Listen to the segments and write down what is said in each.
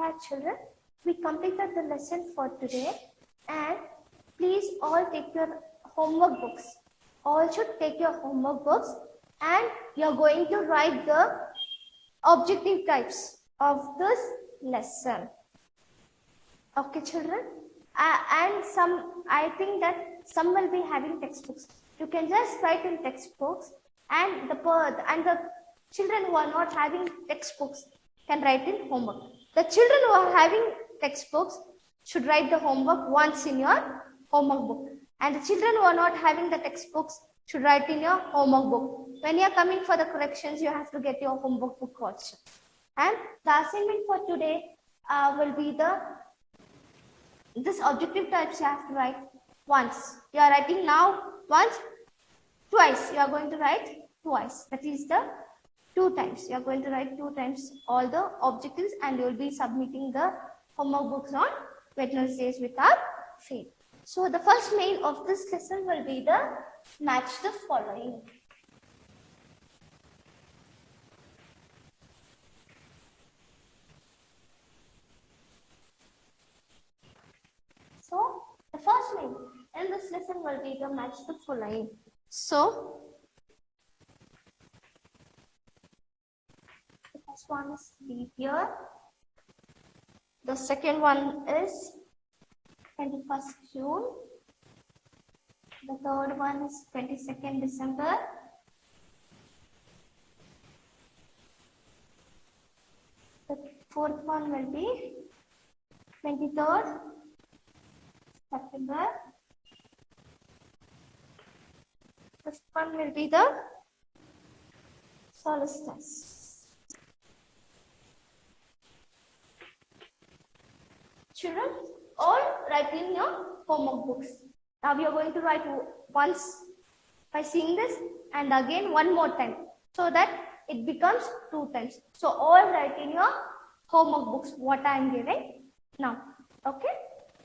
Yeah, children, we completed the lesson for today, and please all take your homework books. All should take your homework books, and you're going to write the objective types of this lesson. Okay, children? And I think that some will be having textbooks. You can just write in textbooks, and the children who are not having textbooks can write in homework. The children who are having textbooks should write the homework once in your homework book. And the children who are not having the textbooks should write in your homework book. When you are coming for the corrections, you have to get your homework book also. And the assignment for today will be this objective types you have to write once. You are writing now once, twice. You are going to write twice. That is the 2 times. You are going to write 2 times all the objectives, and you will be submitting the homework books on Wednesdays without fail. So the first main of this lesson will be the match the following. So the first main in this lesson will be the match the following. So the first one is leap year. The second one is 21st June. The third one is 22nd December. The fourth one will be 23rd September. Fifth one will be the solstice. Children, all write in your homework books. Now we are going to write once by seeing this, and again one more time, so that it becomes 2 times. So all write in your homework books what I am giving now. Okay.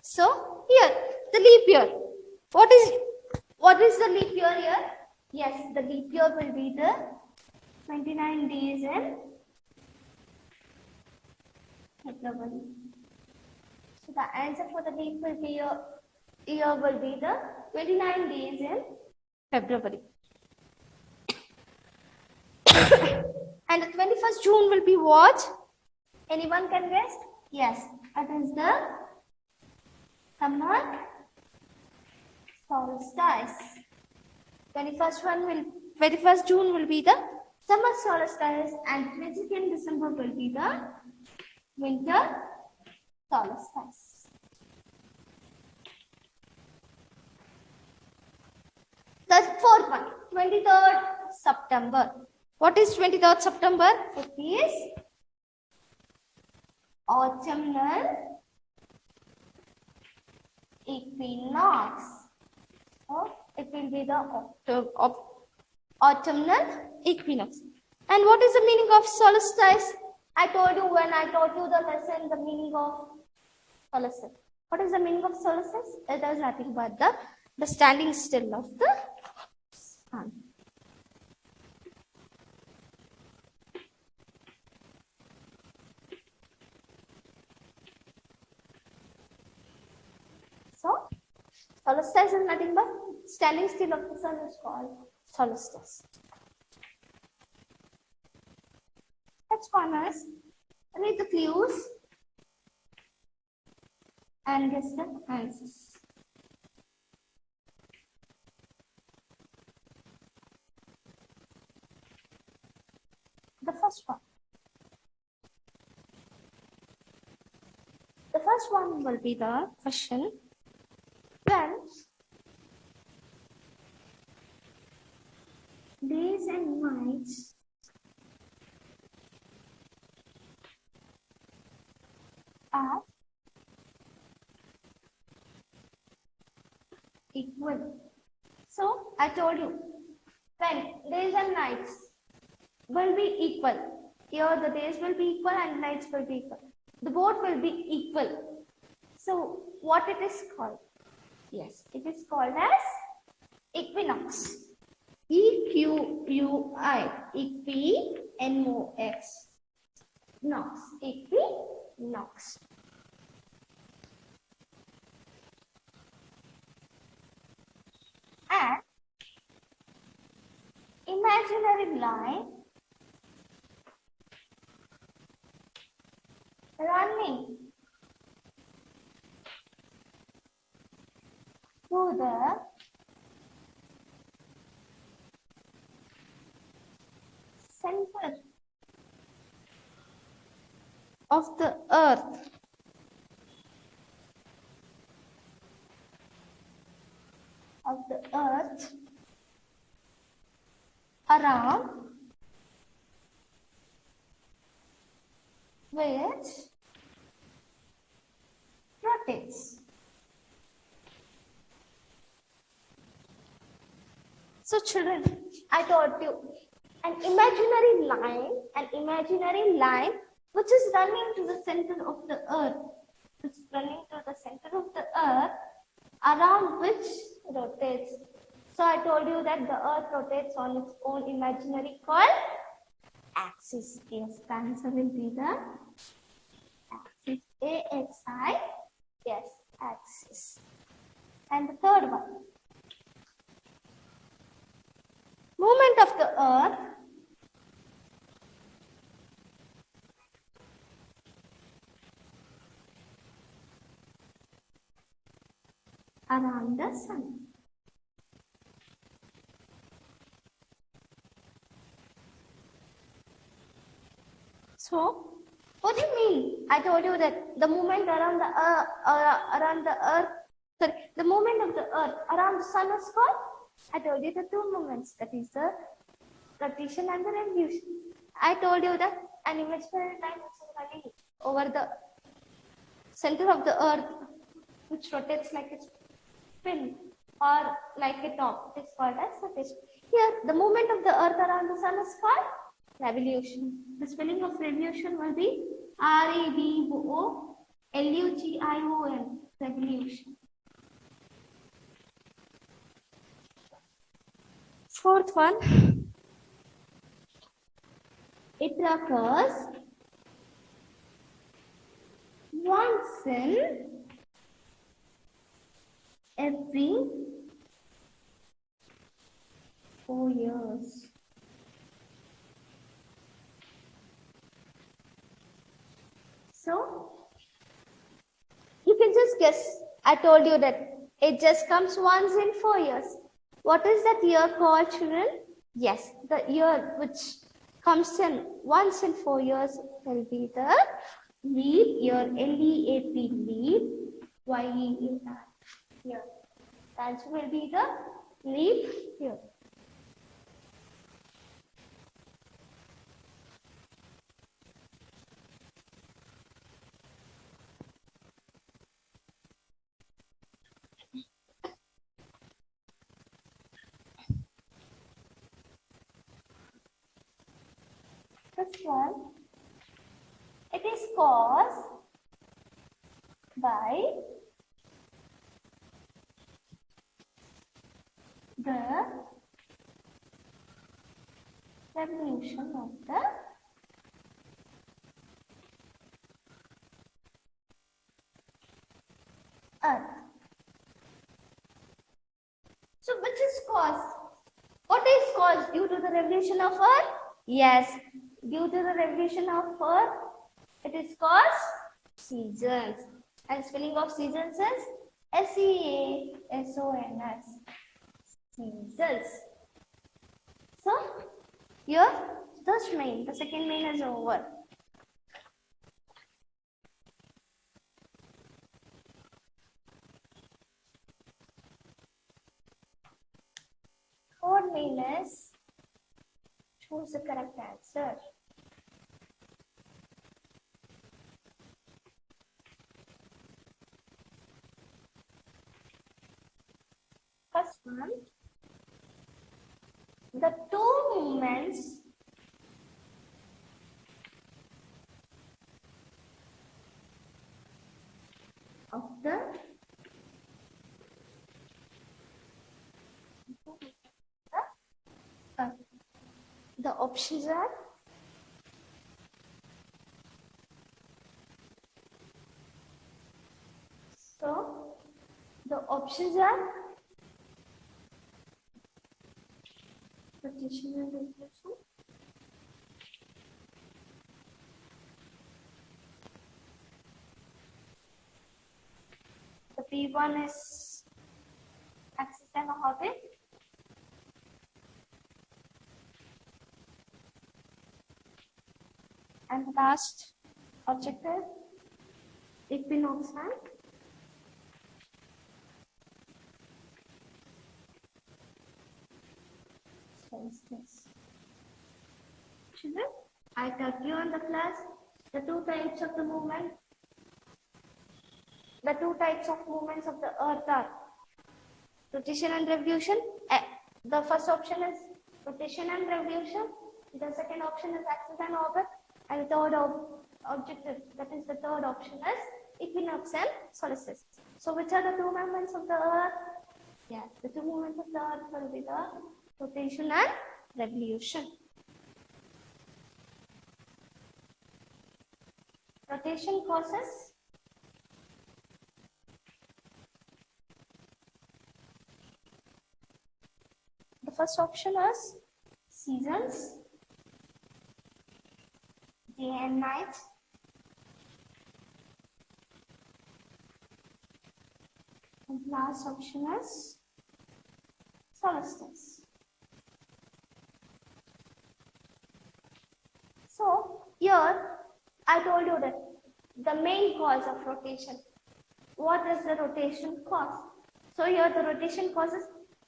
So here the leap year. What is the leap year here? Yes, the leap year will be the 29 days in February. So the answer for the leap will be year will be the 29 days in February. And the 21st June will be what? Anyone can guess? Yes, that is the summer solstice. 21st June will be the summer solstice, and 22nd December will be the winter solstice. The fourth one, 23rd September. What is 23rd September? It is autumnal equinox. So it will be the autumnal equinox. And what is the meaning of solstice? I told you when I taught you the lesson, the meaning of solstice. What is the meaning of solstice? It is nothing but the standing still of the sun. So solstice is nothing but standing still of the sun is called solstice. Next one is read the clues and guess the answers. The first one. The first one will be the question. When days and nights are equal. So I told you, when days and nights will be equal. Here the days will be equal and nights will be equal. The both will be equal. So what it is called? Yes, it is called as equinox. E-Q-U-I. Equinox. Nox. Equinox. knocks. And imaginary line running through the center of the earth. Around which rotates. So children, I taught you an imaginary line which is running to the center of the earth. It's running to the center of the earth around which rotates. So I told you that the earth rotates on its own imaginary called axis. Yes, the answer will be the axis. AXI. Yes, axis. And the third one. Movement of the earth around the sun. So, what do you mean? I told you that the movement around the movement of the earth around the sun is called. I told you the two movements, that is the rotation and the revolution. I told you that an imaginary line is running over the center of the earth, which rotates like a spin or like a top. It is called as rotation. Here, the movement of the earth around the sun is called revolution. The spelling of revolution will be RAVOLUGION. Revolution. Fourth one, it occurs once in every 4 years. So, you can just guess. I told you that it just comes once in 4 years. What is that year called, children? Yes, the year which comes in once in 4 years will be the leap year, LEAP, leap, YEAR, year. The answer will be the leap year. This one, it is caused by the revolution of the earth. So which is caused? What is caused due to the revolution of earth? Yes, due to the revolution of earth, it is caused seasons. And spelling of seasons is SEASONS. Seasons. So here the second main is over. Third main is choose the correct answer. First one, the two movements of the options are options are rotation and revolution, the P1 is axis and orbit, and the last object is equinox and solstice. Children, I taught you on the class the two types of the movement. The two types of movements of the earth are rotation and revolution. The first option is rotation and revolution. The second option is axis and orbit. And the third objective, that is the third option is equinox and solstice. So which are the two movements of the earth? Yes, the two movements of the earth will be the rotation and revolution. Rotation causes the first option is seasons, day and night. And last option is solstice. So here I told you that the main cause of rotation. What does the rotation cause? So here the rotation causes,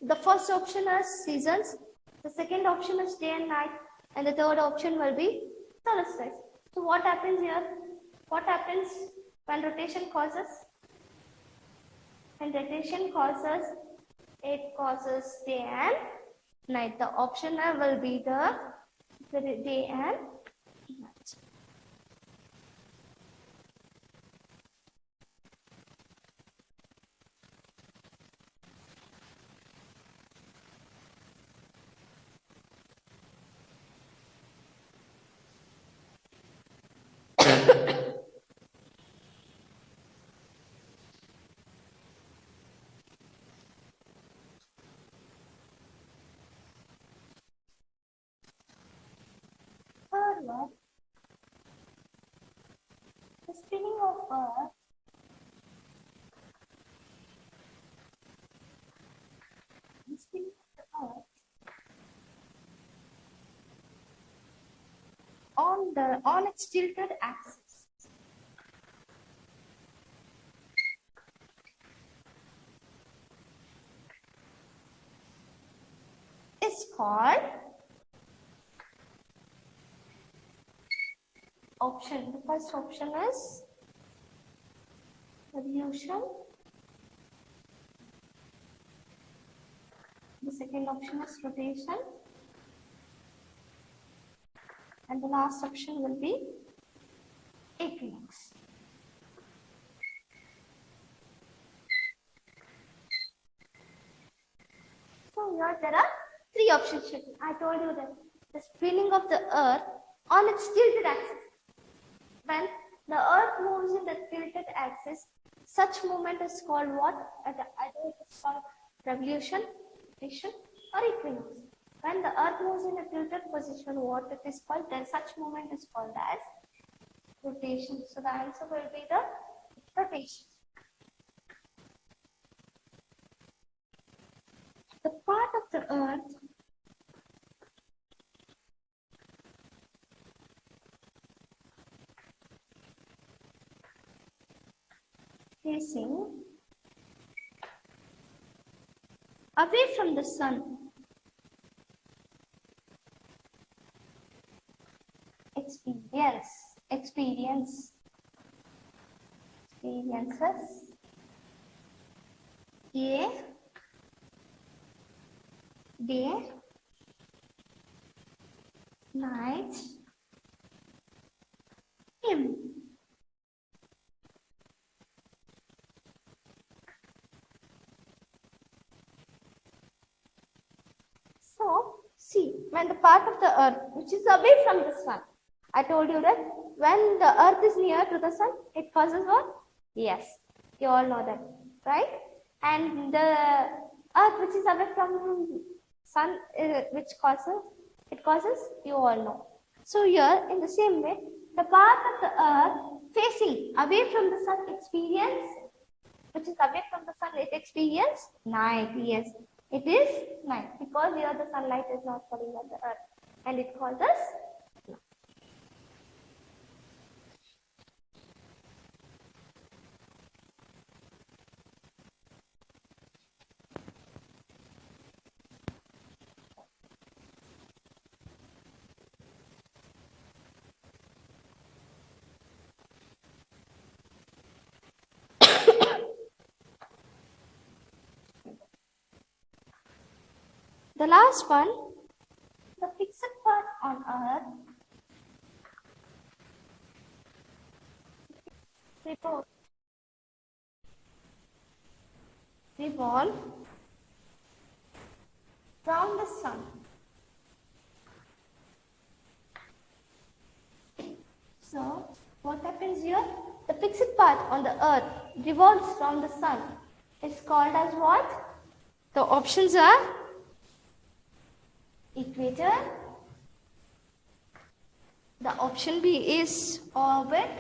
the first option is seasons, the second option is day and night, and the third option will be solstice. So what happens here? What happens when rotation causes? When rotation causes, it causes day and night. The option will be the day and night. Third one, the spinning of Earth on its tilted axis. Is called option. The first option is revolution. The second option is rotation. And the last option will be equinox. So here there are three options. I told you that the spinning of the earth on its tilted axis. When the earth moves in the tilted axis, such movement is called what? Either it is called revolution, rotation, or equinox. When the earth moves in a tilted position, what it is called? Then such movement is called as rotation. So the answer will be the rotation. The part of the earth facing away from the sun experiences a day, night, him. So, see, when the part of the earth which is away from the sun, I told you that when the earth is near to the sun, it causes what? Yes, you all know that, right? and the earth which is away from sun, which causes, it causes, you all know. So here in the same way, the path of the earth facing away from the sun experience, which is away from the sun, it experience night. Yes, it is night because here the sunlight is not falling on the earth, and it calls us night. The last one, the fixed part on earth revolve round the sun. So what happens here? The fixed part on the earth revolves round the sun. It's called as what? The options are equator. The option B is orbit.